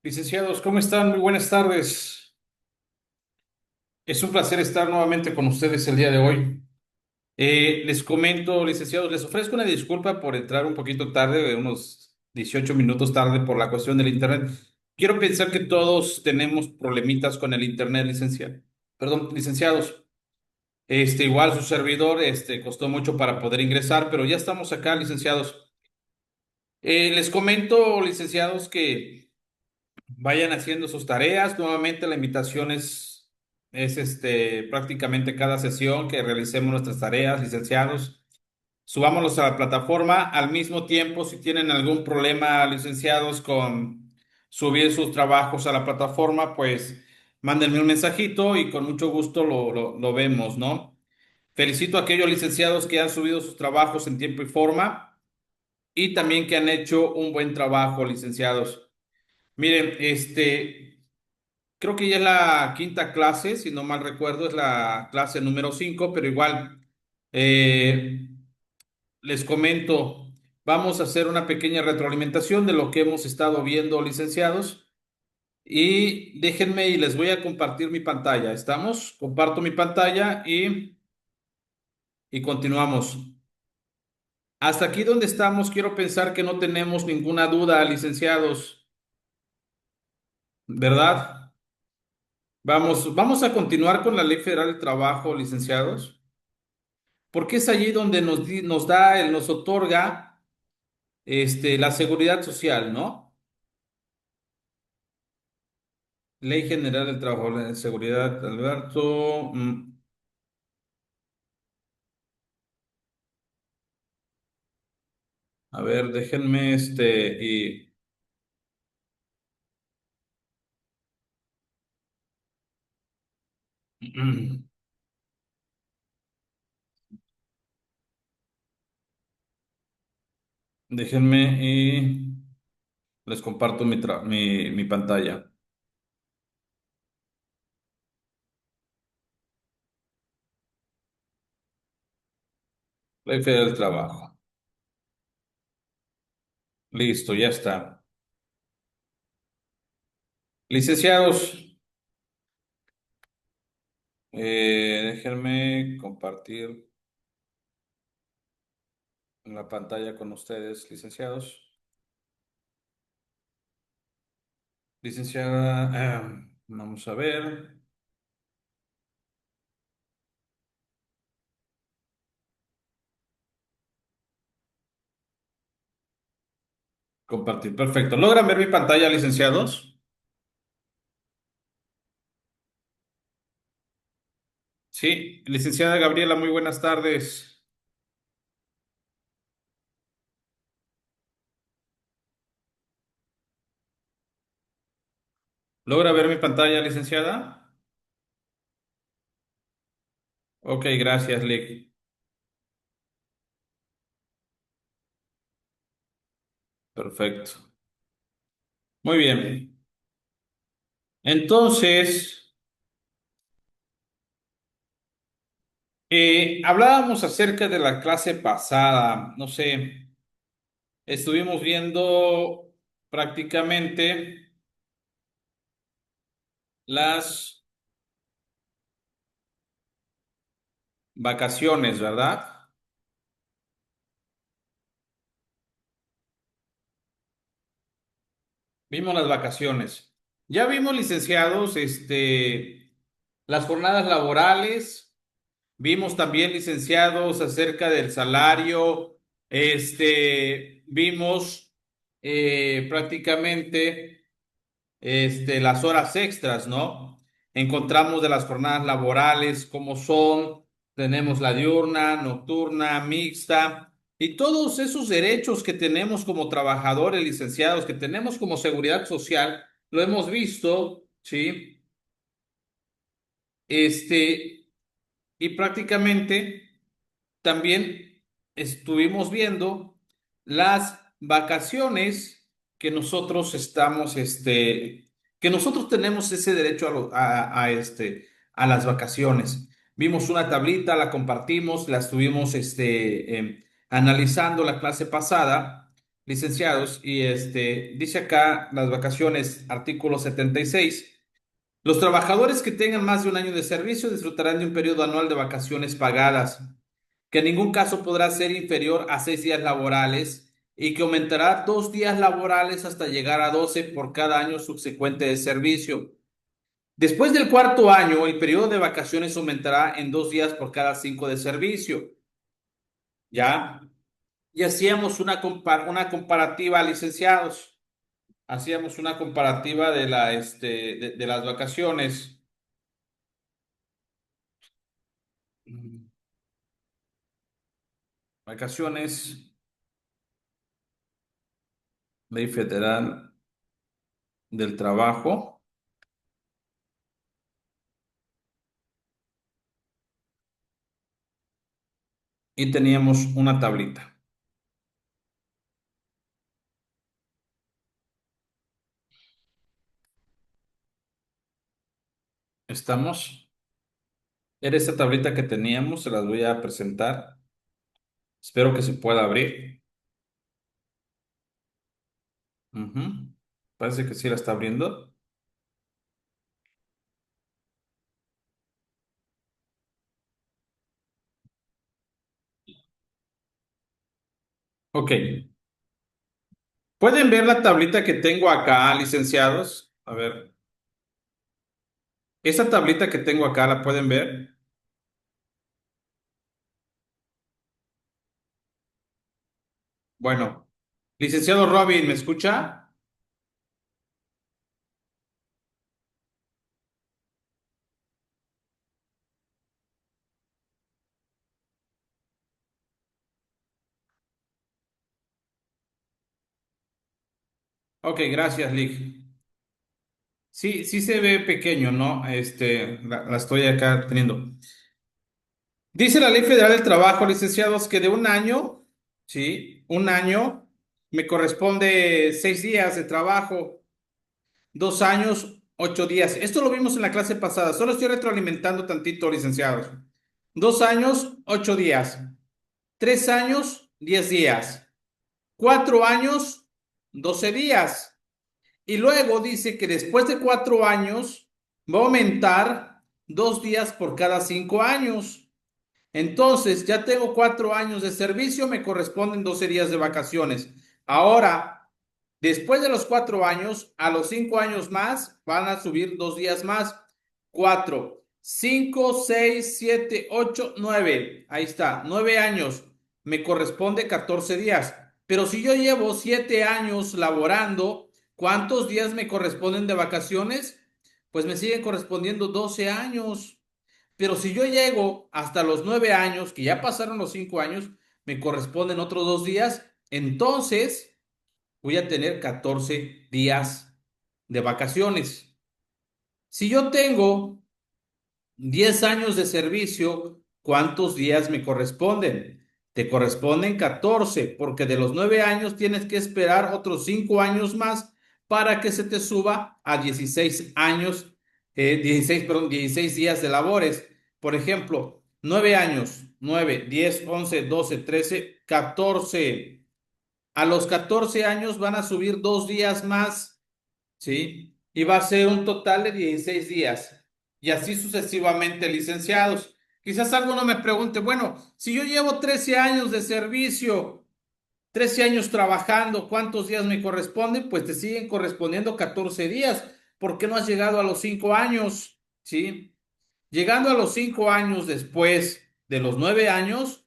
Licenciados, ¿cómo están? Muy buenas tardes. Es un placer estar nuevamente con ustedes el día de hoy. Les comento, licenciados, les ofrezco una disculpa por entrar un poquito tarde, unos 18 minutos tarde por la cuestión del internet. Quiero pensar que todos tenemos problemitas con el internet, licenciado. Perdón, licenciados. Igual su servidor, costó mucho para poder ingresar, pero ya estamos acá, licenciados. Les comento, licenciados, que vayan haciendo sus tareas. Nuevamente la invitación es prácticamente cada sesión que realicemos nuestras tareas, licenciados. Subámoslos a la plataforma. Al mismo tiempo, si tienen algún problema, licenciados, con subir sus trabajos a la plataforma, pues mándenme un mensajito y con mucho gusto lo vemos, ¿no? Felicito a aquellos licenciados que han subido sus trabajos en tiempo y forma y también que han hecho un buen trabajo, licenciados. Miren, creo que ya es la quinta clase, si no mal recuerdo, es la clase número 5, pero igual eh, les comento, vamos a hacer una pequeña retroalimentación de lo que hemos estado viendo, licenciados, y déjenme y les voy a compartir mi pantalla. ¿Estamos? Comparto mi pantalla y continuamos. Hasta aquí donde estamos, quiero pensar que no tenemos ninguna duda, licenciados, ¿verdad? Vamos a continuar con la Ley Federal del Trabajo, licenciados. Porque es allí donde nos da, nos otorga la seguridad social, ¿no? Ley General del Trabajo, la seguridad, Alberto. A ver, déjenme déjenme y les comparto mi pantalla. Ley Federal del Trabajo. Listo, ya está. Licenciados, déjenme compartir la pantalla con ustedes, licenciados. Licenciada, vamos a ver. Compartir, perfecto. ¿Logran ver mi pantalla, licenciados? Sí, licenciada Gabriela, muy buenas tardes. ¿Logra ver mi pantalla, licenciada? Ok, gracias, Lick. Perfecto. Muy bien. Entonces, hablábamos acerca de la clase pasada. No sé, estuvimos viendo prácticamente las vacaciones, ¿verdad? Vimos las vacaciones. Ya vimos, licenciados, las jornadas laborales. Vimos también, licenciados, acerca del salario. Vimos prácticamente las horas extras, ¿no? Encontramos de las jornadas laborales cómo son. Tenemos la diurna, nocturna, mixta y todos esos derechos que tenemos como trabajadores, licenciados, que tenemos como seguridad social, lo hemos visto, ¿sí? Este, y prácticamente también estuvimos viendo las vacaciones que nosotros que nosotros tenemos ese derecho a las vacaciones. Vimos una tablita, la compartimos, la estuvimos analizando la clase pasada licenciados, y dice acá las vacaciones, artículo 76. Los trabajadores que tengan más de un año de servicio disfrutarán de un periodo anual de vacaciones pagadas, que en ningún caso podrá ser inferior a 6 días laborales y que aumentará 2 días laborales hasta llegar a 12 por cada año subsecuente de servicio. Después del cuarto año, el periodo de vacaciones aumentará en 2 días por cada 5 de servicio. ¿Ya? Y hacíamos una comparativa, licenciados. Hacíamos una comparativa de las vacaciones. Mm, Vacaciones, Ley Federal del Trabajo, y teníamos una tablita. ¿Estamos? Era esta tablita que teníamos, se las voy a presentar. Espero que se pueda abrir. Ujú. Parece que sí la está abriendo. Ok. ¿Pueden ver la tablita que tengo acá, licenciados? A ver, esa tablita que tengo acá, ¿la pueden ver? Bueno, licenciado Robin, ¿me escucha? Ok, gracias, Lick. Sí, sí se ve pequeño, ¿no? La estoy acá teniendo. Dice la Ley Federal del Trabajo, licenciados, que de un año, sí, un año, me corresponde 6 días de trabajo, 2 años, 8 días. Esto lo vimos en la clase pasada, solo estoy retroalimentando tantito, licenciados. 2 años, 8 días. 3 años, 10 días. 4 años, 12 días. Y luego dice que después de 4 años va a aumentar 2 días por cada 5 años. Entonces, ya tengo 4 años de servicio, me corresponden 12 días de vacaciones. Ahora, después de los 4 años, a los 5 años más, van a subir 2 días más. 4, 5, 6, 7, 8, 9. Ahí está, 9 años. Me corresponde 14 días. Pero si yo llevo 7 años laborando, ¿cuántos días me corresponden de vacaciones? Pues me siguen correspondiendo 12 años. Pero si yo llego hasta los 9 años, que ya pasaron los 5 años, me corresponden otros 2 días, entonces voy a tener 14 días de vacaciones. Si yo tengo 10 años de servicio, ¿cuántos días me corresponden? Te corresponden 14, porque de los 9 años tienes que esperar otros 5 años más para que se te suba a 16 años, 16, perdón, 16 días de labores. Por ejemplo, 9 años, 9, 10, 11, 12, 13, 14. A los 14 años van a subir 2 días más. ¿Sí? Y va a ser un total de 16 días. Y así sucesivamente, licenciados. Quizás alguno me pregunte, bueno, si yo llevo 13 años de servicio, 13 años trabajando, ¿cuántos días me corresponden? Pues te siguen correspondiendo 14 días. ¿Por qué no has llegado a los 5 años? ¿Sí? Llegando a los 5 años después de los 9 años,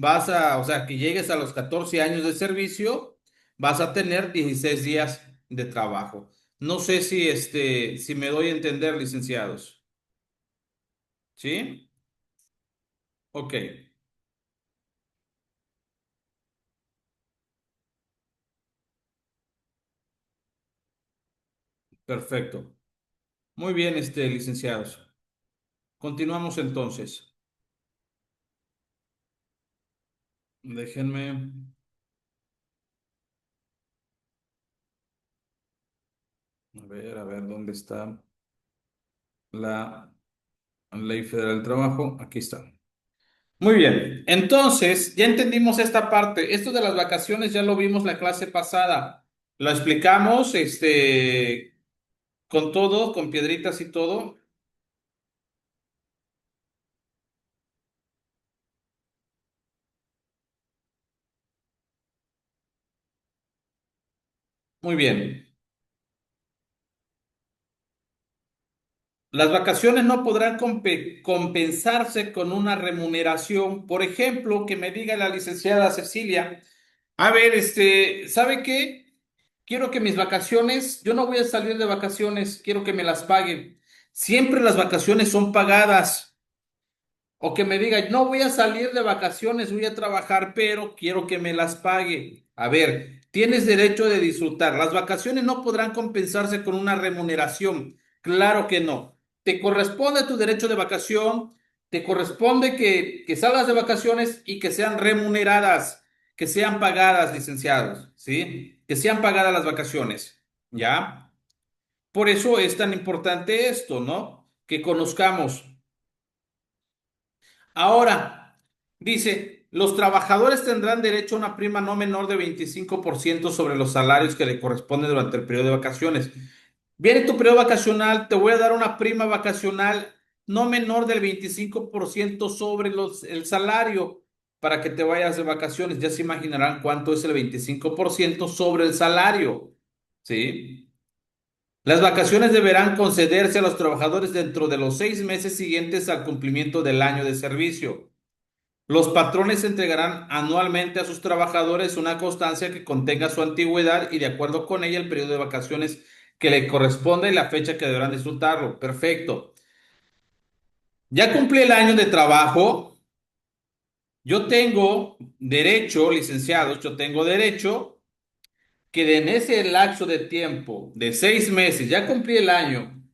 o sea, que llegues a los 14 años de servicio, vas a tener 16 días de trabajo. No sé si me doy a entender, licenciados. ¿Sí? Ok, perfecto. Muy bien, licenciados. Continuamos entonces. Déjenme, a ver, ¿dónde está la Ley Federal del Trabajo? Aquí está. Muy bien. Entonces, ya entendimos esta parte. Esto de las vacaciones ya lo vimos la clase pasada. Lo explicamos, con todo, con piedritas y todo. Muy bien. Las vacaciones no podrán compensarse con una remuneración. Por ejemplo, que me diga la licenciada Cecilia, a ver, ¿sabe qué? Quiero que mis vacaciones, yo no voy a salir de vacaciones, quiero que me las paguen. Siempre las vacaciones son pagadas. O que me diga, no voy a salir de vacaciones, voy a trabajar, pero quiero que me las pague. A ver, tienes derecho de disfrutar. Las vacaciones no podrán compensarse con una remuneración. Claro que no. Te corresponde tu derecho de vacación, te corresponde que salgas de vacaciones y que sean remuneradas, que sean pagadas, licenciados, ¿sí? Que sean pagadas las vacaciones, ¿ya? Por eso es tan importante esto, ¿no? Que conozcamos. Ahora, dice, los trabajadores tendrán derecho a una prima no menor de 25% sobre los salarios que le corresponden durante el periodo de vacaciones. Viene tu periodo vacacional, te voy a dar una prima vacacional no menor del 25% sobre el salario para que te vayas de vacaciones. Ya se imaginarán cuánto es el 25% sobre el salario. ¿Sí? Las vacaciones deberán concederse a los trabajadores dentro de los 6 meses siguientes al cumplimiento del año de servicio. Los patrones entregarán anualmente a sus trabajadores una constancia que contenga su antigüedad y de acuerdo con ella el periodo de vacaciones que le corresponde y la fecha que deberán disfrutarlo. Perfecto. Ya cumplí el año de trabajo. Yo tengo derecho, licenciados, yo tengo derecho que en ese lapso de tiempo de 6 meses, ya cumplí el año,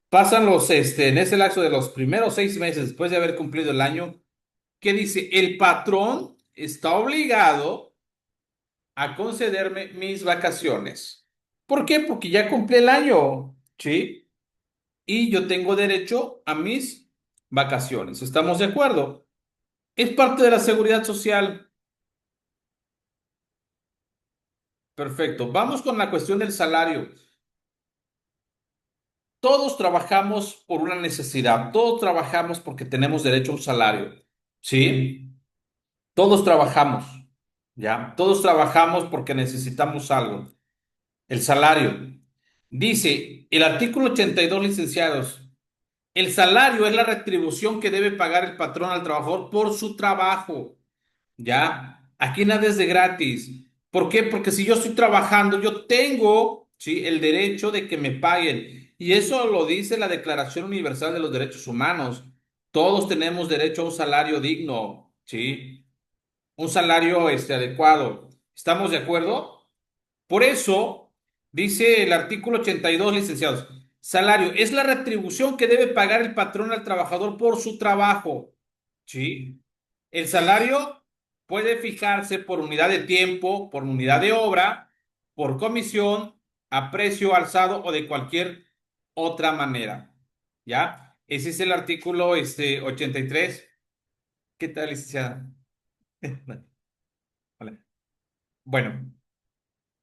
pasan en ese lapso de los primeros 6 meses después de haber cumplido el año, que dice, el patrón está obligado a concederme mis vacaciones. ¿Por qué? Porque ya cumplí el año, ¿sí? Y yo tengo derecho a mis vacaciones. ¿Estamos de acuerdo? Es parte de la seguridad social. Perfecto. Vamos con la cuestión del salario. Todos trabajamos por una necesidad. Todos trabajamos porque tenemos derecho a un salario, ¿sí? Todos trabajamos, ¿ya? Todos trabajamos porque necesitamos algo. El salario. Dice el artículo 82, licenciados. El salario es la retribución que debe pagar el patrón al trabajador por su trabajo. ¿Ya? Aquí nada es de gratis. ¿Por qué? Porque si yo estoy trabajando, yo tengo, ¿sí?, el derecho de que me paguen. Y eso lo dice la Declaración Universal de los Derechos Humanos. Todos tenemos derecho a un salario digno, ¿sí? Un salario adecuado. ¿Estamos de acuerdo? Por eso, dice el artículo 82, licenciados, salario es la retribución que debe pagar el patrón al trabajador por su trabajo. ¿Sí? El salario puede fijarse por unidad de tiempo, por unidad de obra, por comisión, a precio alzado o de cualquier otra manera. ¿Ya? Ese es el artículo 83. ¿Qué tal, licenciada? Hola. Bueno.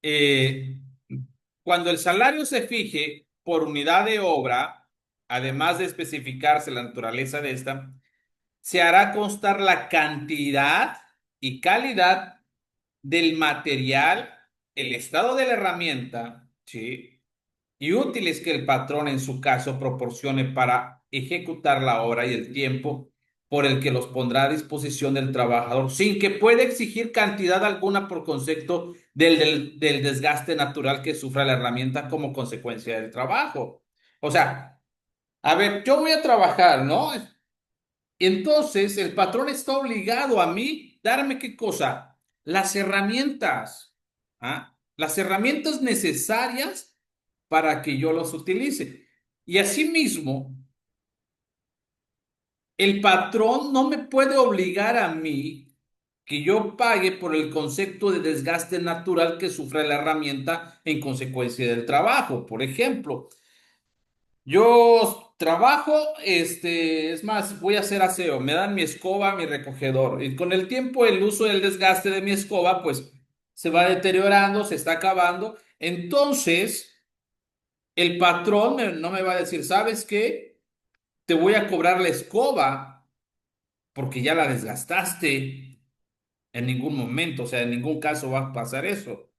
eh, Cuando el salario se fije por unidad de obra, además de especificarse la naturaleza de esta, se hará constar la cantidad y calidad del material, el estado de la herramienta, ¿sí?, y útiles que el patrón en su caso proporcione para ejecutar la obra y el tiempo por el que los pondrá a disposición del trabajador, sin que pueda exigir cantidad alguna por concepto del desgaste natural que sufra la herramienta como consecuencia del trabajo. O sea, a ver, yo voy a trabajar, ¿no? Entonces, el patrón está obligado a mí darme qué cosa, las herramientas, ¿ah? Las herramientas necesarias para que yo los utilice. Y asimismo, el patrón no me puede obligar a mí que yo pague por el concepto de desgaste natural que sufre la herramienta en consecuencia del trabajo. Por ejemplo, yo trabajo, es más, voy a hacer aseo, me dan mi escoba, mi recogedor, y con el tiempo el uso y el desgaste de mi escoba, pues se va deteriorando, se está acabando. Entonces, el patrón no me va a decir, ¿sabes qué? Te voy a cobrar la escoba porque ya la desgastaste en ningún momento, o sea, en ningún caso va a pasar eso,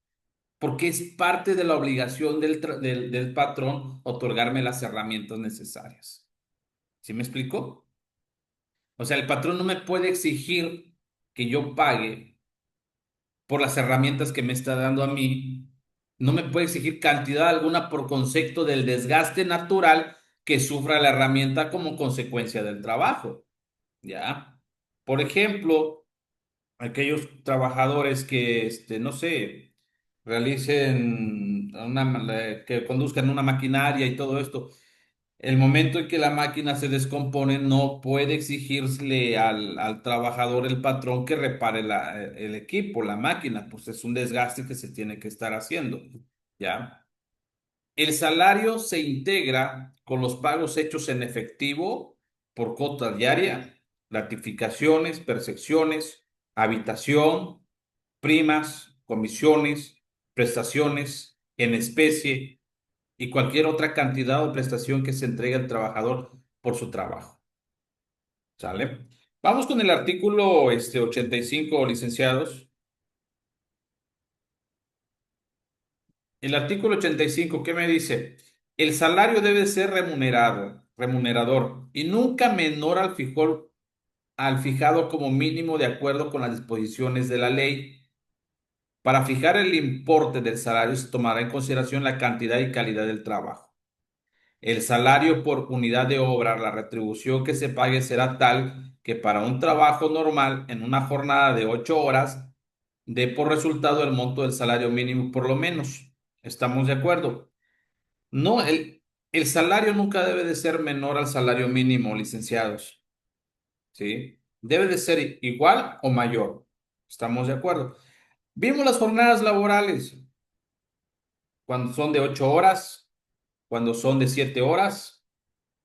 porque es parte de la obligación del patrón otorgarme las herramientas necesarias. ¿Sí me explico? O sea, el patrón no me puede exigir que yo pague por las herramientas que me está dando a mí. No me puede exigir cantidad alguna por concepto del desgaste natural que sufra la herramienta como consecuencia del trabajo. ¿Ya? Por ejemplo, aquellos trabajadores que, no sé, realicen que conduzcan una maquinaria y todo esto. El momento en que la máquina se descompone, no puede exigirle al trabajador, el patrón, que repare el equipo, la máquina, pues es un desgaste que se tiene que estar haciendo, ¿ya? El salario se integra con los pagos hechos en efectivo por cuota diaria, gratificaciones, percepciones, habitación, primas, comisiones, prestaciones en especie y cualquier otra cantidad o prestación que se entregue al trabajador por su trabajo. ¿Sale? Vamos con el artículo 85, licenciados. El artículo 85, ¿qué me dice? El salario debe ser remunerador, y nunca menor al fijado como mínimo de acuerdo con las disposiciones de la ley. Para fijar el importe del salario se tomará en consideración la cantidad y calidad del trabajo. El salario por unidad de obra, la retribución que se pague será tal que para un trabajo normal en una jornada de 8 horas dé por resultado el monto del salario mínimo por lo menos. ¿Estamos de acuerdo? No, el salario nunca debe de ser menor al salario mínimo, licenciados. ¿Sí? Debe de ser igual o mayor. ¿Estamos de acuerdo? Vimos las jornadas laborales, cuando son de 8 horas, cuando son de 7 horas,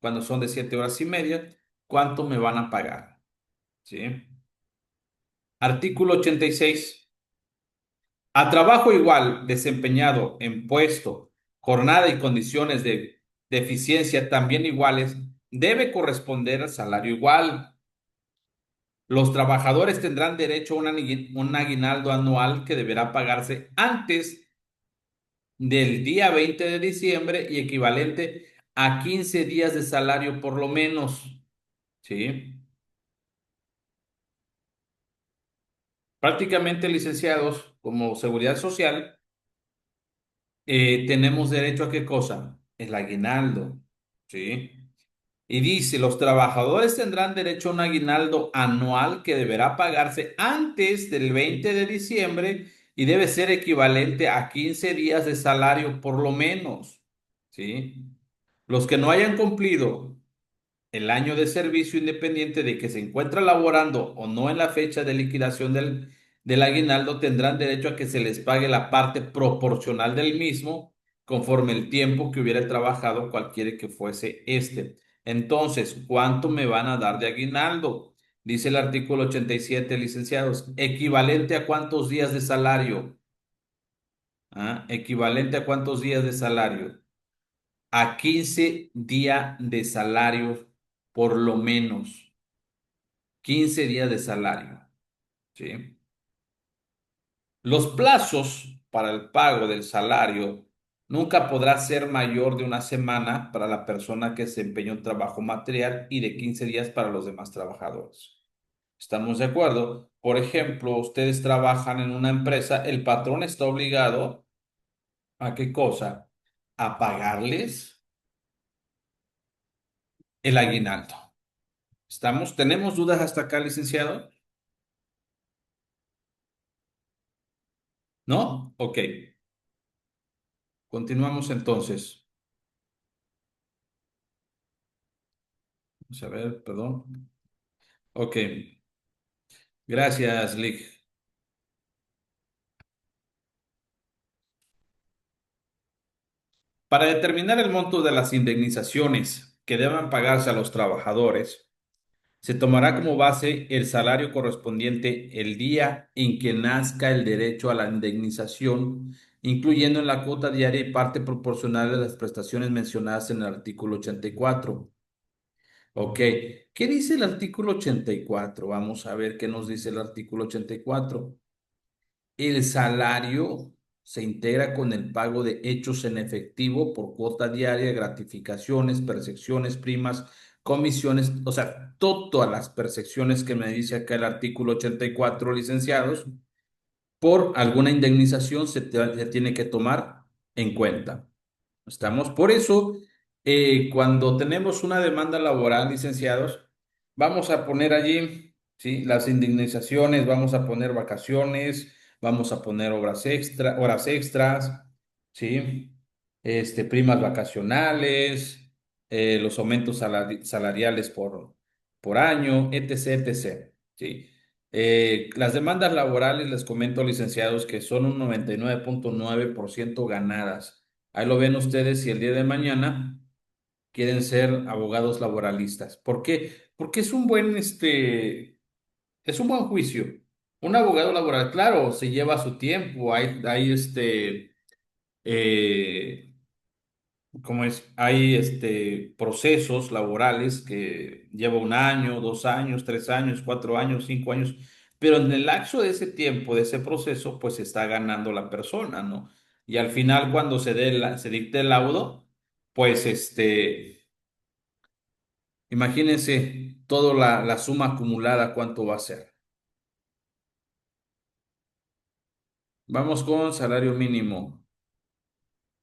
cuando son de 7 horas y media, ¿cuánto me van a pagar? ¿Sí? Artículo 86. A trabajo igual desempeñado en puesto, jornada y condiciones de eficiencia también iguales, debe corresponder salario igual. Los trabajadores tendrán derecho a un aguinaldo anual que deberá pagarse antes del día 20 de diciembre y equivalente a 15 días de salario por lo menos. ¿Sí? Prácticamente, licenciados, como seguridad social, tenemos derecho a qué cosa? El aguinaldo. ¿Sí? Y dice, los trabajadores tendrán derecho a un aguinaldo anual que deberá pagarse antes del 20 de diciembre y debe ser equivalente a 15 días de salario por lo menos. ¿Sí? Los que no hayan cumplido el año de servicio, independiente de que se encuentra laborando o no en la fecha de liquidación del aguinaldo, tendrán derecho a que se les pague la parte proporcional del mismo conforme el tiempo que hubiera trabajado cualquiera que fuese este. Entonces, ¿cuánto me van a dar de aguinaldo? Dice el artículo 87, licenciados, equivalente a cuántos días de salario. ¿Ah? Equivalente a cuántos días de salario. A 15 días de salario por lo menos. 15 días de salario. ¿Sí? Los plazos para el pago del salario nunca podrá ser mayor de una semana para la persona que desempeña un trabajo material y de 15 días para los demás trabajadores. ¿Estamos de acuerdo? Por ejemplo, ustedes trabajan en una empresa, el patrón está obligado ¿a qué cosa? A pagarles el aguinaldo. ¿Tenemos dudas hasta acá, licenciado? ¿No? Ok. Continuamos entonces. Vamos a ver, perdón. Ok. Gracias, Lick. Para determinar el monto de las indemnizaciones que deban pagarse a los trabajadores, se tomará como base el salario correspondiente el día en que nazca el derecho a la indemnización, incluyendo en la cuota diaria y parte proporcional de las prestaciones mencionadas en el artículo 84. Ok, ¿qué dice el artículo 84? Vamos a ver qué nos dice el artículo 84. El salario se integra con el pago de hechos en efectivo por cuota diaria, gratificaciones, percepciones, primas, comisiones, o sea, todas las percepciones que me dice acá el artículo 84, licenciados, por alguna indemnización se tiene que tomar en cuenta. ¿Estamos? Por eso, cuando tenemos una demanda laboral, licenciados, vamos a poner allí, ¿sí? Las indemnizaciones, vamos a poner vacaciones, vamos a poner horas extras, ¿sí? Primas vacacionales, los aumentos salariales por año, etc., etc., ¿sí? Las demandas laborales, les comento, licenciados, que son un 99.9% ganadas. Ahí lo ven ustedes si el día de mañana quieren ser abogados laboralistas. ¿Por qué? Porque es un buen juicio. Un abogado laboral, claro, se lleva su tiempo. Hay eh, ¿cómo es? Hay procesos laborales que lleva 1 año, 2 años, 3 años, 4 años, 5 años, pero en el lapso de ese tiempo, de ese proceso, pues está ganando la persona, ¿no? Y al final, cuando se dicte el laudo, pues imagínense toda la suma acumulada, cuánto va a ser. Vamos con salario mínimo.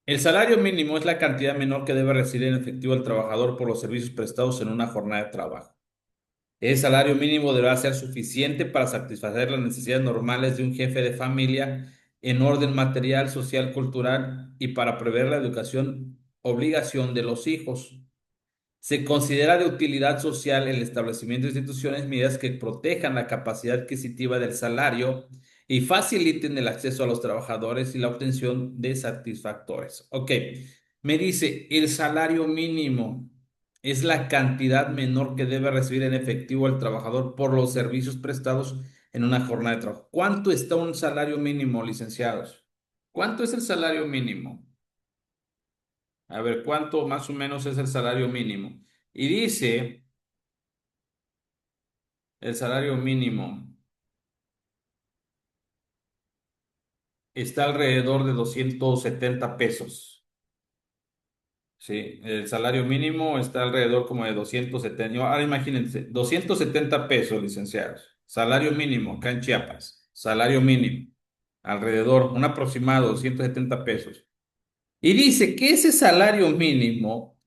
El salario mínimo es la cantidad menor que debe recibir en efectivo el trabajador por los servicios prestados en una jornada de trabajo. El salario mínimo deberá ser suficiente para satisfacer las necesidades normales de un jefe de familia en orden material, social, cultural y para prever la educación, obligación de los hijos. Se considera de utilidad social el establecimiento de instituciones, medidas que protejan la capacidad adquisitiva del salario y faciliten el acceso a los trabajadores y la obtención de satisfactores. Ok, me dice, el salario mínimo es la cantidad menor que debe recibir en efectivo el trabajador por los servicios prestados en una jornada de trabajo. ¿Cuánto está un salario mínimo, licenciados? ¿Cuánto es el salario mínimo? A ver, ¿cuánto más o menos es el salario mínimo? Y dice, el salario mínimo está alrededor de 270 pesos. Sí, el salario mínimo está alrededor como de 270. Ahora imagínense, 270 pesos, licenciados. Salario mínimo acá en Chiapas. Salario mínimo. Alrededor, un aproximado, 270 pesos. Y dice que ese salario mínimo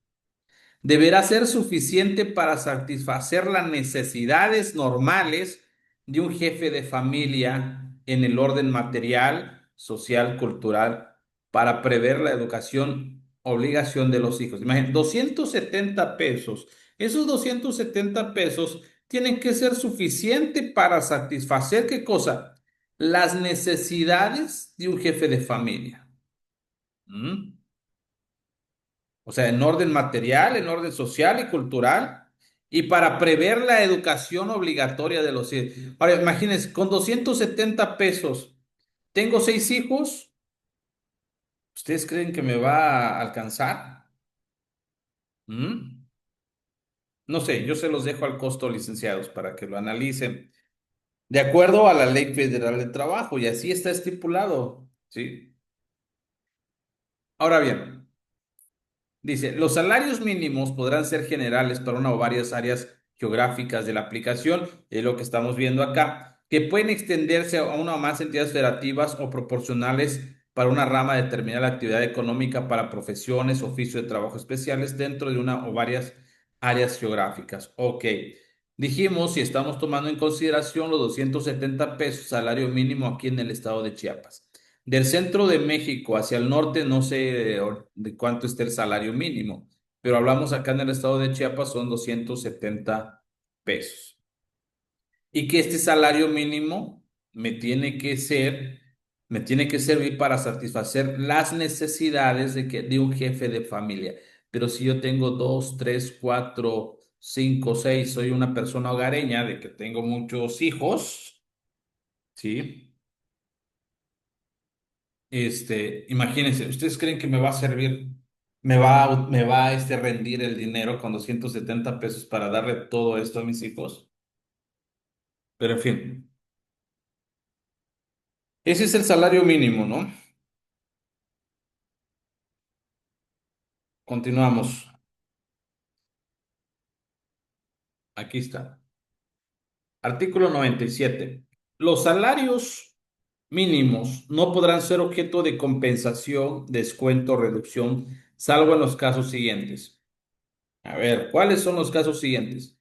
deberá ser suficiente para satisfacer las necesidades normales de un jefe de familia en el orden material, social, cultural, para prever la educación, obligación de los hijos. Imagínense, 270 pesos. Esos 270 pesos tienen que ser suficientes para satisfacer, ¿qué cosa? Las necesidades de un jefe de familia. ¿Mm? O sea, en orden material, en orden social y cultural, y para prever la educación obligatoria de los hijos. Ahora, imagínense, con 270 pesos, tengo 6 hijos, ¿ustedes creen que me va a alcanzar? ¿Mm? No sé, yo se los dejo al costo, licenciados, para que lo analicen, de acuerdo a la Ley Federal de Trabajo, y así está estipulado, ¿sí? Ahora bien. Dice, los salarios mínimos podrán ser generales para una o varias áreas geográficas de la aplicación, es lo que estamos viendo acá, que pueden extenderse a una o más entidades federativas o proporcionales para una rama determinada de actividad económica para profesiones, oficios de trabajo especiales dentro de una o varias áreas geográficas. Ok, dijimos si estamos tomando en consideración los 270 pesos salario mínimo aquí en el estado de Chiapas. Del centro de México hacia el norte, no sé de cuánto esté el salario mínimo, pero hablamos acá en el estado de Chiapas, son 270 pesos. Y que este salario mínimo me tiene que ser, me tiene que servir para satisfacer las necesidades de un jefe de familia. Pero si yo tengo dos, tres, cuatro, cinco, seis, soy una persona hogareña de que tengo muchos hijos, ¿sí? Imagínense, ¿ustedes creen que me va a servir, me va a rendir el dinero con 270 pesos para darle todo esto a mis hijos? Pero en fin, ese es el salario mínimo, ¿no? Continuamos. Aquí está. Artículo 97. Los salarios mínimos no podrán ser objeto de compensación, descuento o reducción, salvo en los casos siguientes. A ver, ¿cuáles son los casos siguientes?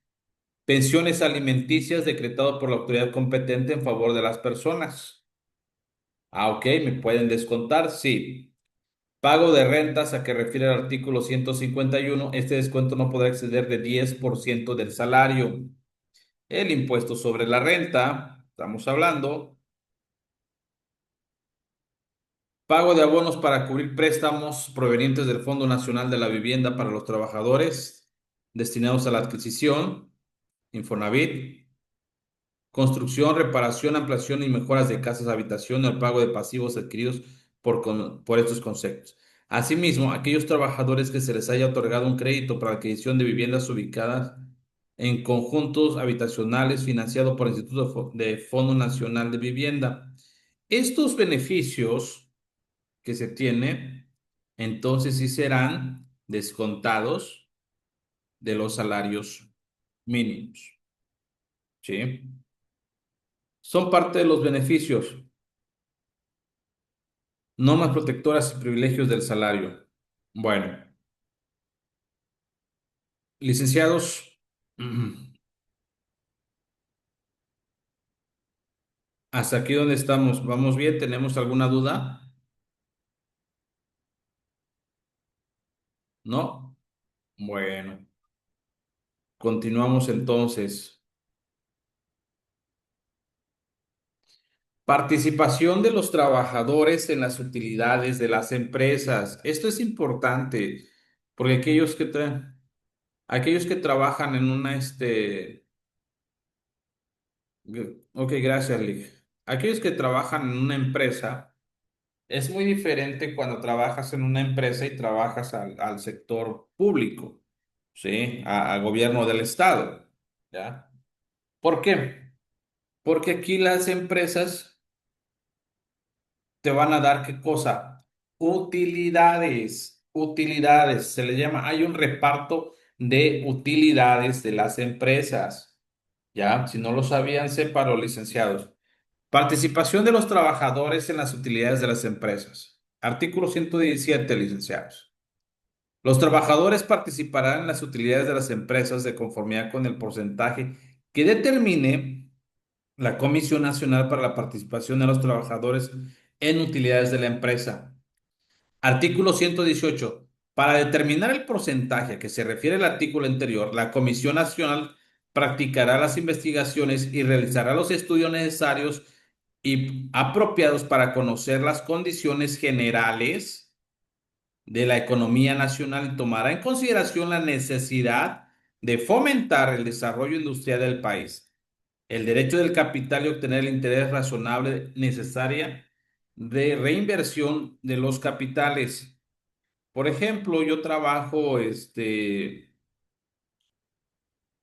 Pensiones alimenticias decretado por la autoridad competente en favor de las personas. Ah, ok, ¿me pueden descontar? Sí. Pago de rentas a que refiere el artículo 151. Este descuento no podrá exceder de 10% del salario. El impuesto sobre la renta, estamos hablando. Pago de abonos para cubrir préstamos provenientes del Fondo Nacional de la Vivienda para los trabajadores destinados a la adquisición, Infonavit. Construcción, reparación, ampliación y mejoras de casas de habitación y el pago de pasivos adquiridos por estos conceptos. Asimismo, aquellos trabajadores que se les haya otorgado un crédito para adquisición de viviendas ubicadas en conjuntos habitacionales financiado por el Instituto de Fondo Nacional de Vivienda. Estos beneficios que se tienen, entonces sí serán descontados de los salarios mínimos, ¿sí? Son parte de los beneficios. Normas protectoras y privilegios del salario. Bueno, licenciados, hasta aquí donde estamos. ¿Vamos bien? ¿Tenemos alguna duda? ¿No? Bueno, continuamos entonces. Participación de los trabajadores en las utilidades de las empresas. Esto es importante porque aquellos que trabajan en ok, gracias, Lick. Aquellos que trabajan en una empresa. Es muy diferente cuando trabajas en una empresa y trabajas al sector público, ¿sí? A gobierno del estado, ¿ya? ¿Por qué? Porque aquí las empresas te van a dar ¿qué cosa? Utilidades, utilidades, se le llama, hay un reparto de utilidades de las empresas, ¿ya? Si no lo sabían, sépanlo, licenciados. Participación de los trabajadores en las utilidades de las empresas. Artículo 117, licenciados. Los trabajadores participarán en las utilidades de las empresas de conformidad con el porcentaje que determine la Comisión Nacional para la Participación de los Trabajadores en Utilidades de la Empresa. Artículo 118. Para determinar el porcentaje a que se refiere el artículo anterior, la Comisión Nacional practicará las investigaciones y realizará los estudios necesarios y apropiados para conocer las condiciones generales de la economía nacional y tomará en consideración la necesidad de fomentar el desarrollo industrial del país, el derecho del capital y obtener el interés razonable necesaria de reinversión de los capitales. Por ejemplo, yo trabajo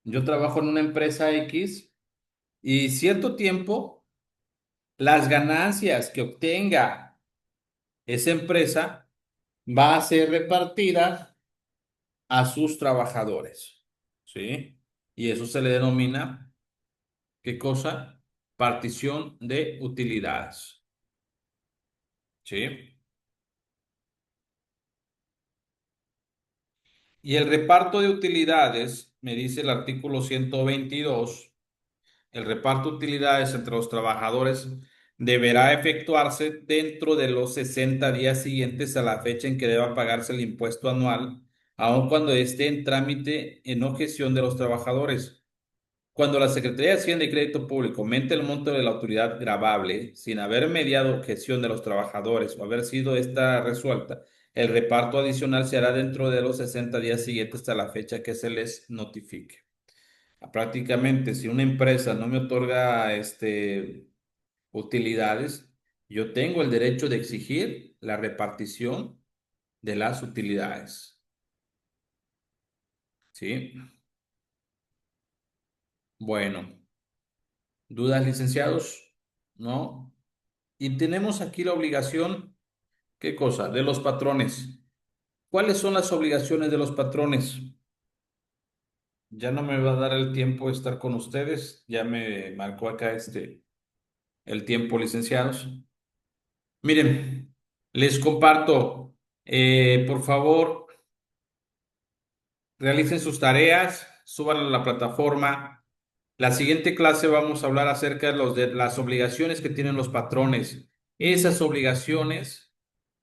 en una empresa X y cierto tiempo las ganancias que obtenga esa empresa va a ser repartida a sus trabajadores, ¿sí? Y eso se le denomina, ¿qué cosa? Partición de utilidades, ¿sí? Y el reparto de utilidades, me dice el artículo 122. El reparto de utilidades entre los trabajadores deberá efectuarse dentro de los 60 días siguientes a la fecha en que deba pagarse el impuesto anual, aun cuando esté en trámite en objeción de los trabajadores. Cuando la Secretaría de Hacienda y Crédito Público aumente el monto de la autoridad gravable sin haber mediado objeción de los trabajadores o haber sido esta resuelta, El reparto adicional se hará dentro de los 60 días siguientes hasta la fecha que se les notifique. Prácticamente, si una empresa no me otorga utilidades, yo tengo el derecho de exigir la repartición de las utilidades. ¿Sí? Bueno, ¿dudas, licenciados? ¿No? Y tenemos aquí la obligación, ¿qué cosa? De los patrones. ¿Cuáles son las obligaciones de los patrones? Ya no me va a dar el tiempo de estar con ustedes. Ya me marcó acá el tiempo, licenciados. Miren, les comparto. Por favor, realicen sus tareas, suban a la plataforma. La siguiente clase vamos a hablar acerca de, de las obligaciones que tienen los patrones. Esas obligaciones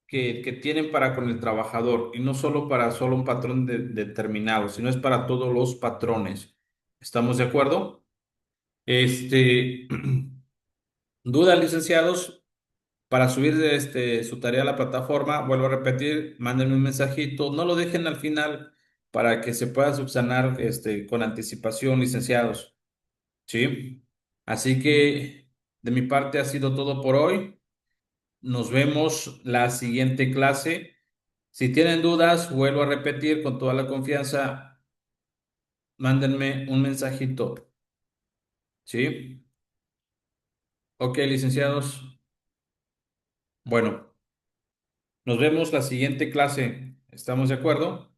que tienen para con el trabajador y no solo para solo un patrón determinado, sino es para todos los patrones. ¿Estamos de acuerdo? Este, dudas, licenciados, para subir su tarea a la plataforma, vuelvo a repetir, mándenme un mensajito, no lo dejen al final para que se pueda subsanar con anticipación, licenciados. ¿Sí? Así que de mi parte ha sido todo por hoy. Nos vemos la siguiente clase. Si tienen dudas, vuelvo a repetir con toda la confianza, mándenme un mensajito. ¿Sí? Ok, licenciados. Bueno, nos vemos la siguiente clase. ¿Estamos de acuerdo?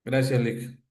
Gracias, Lick.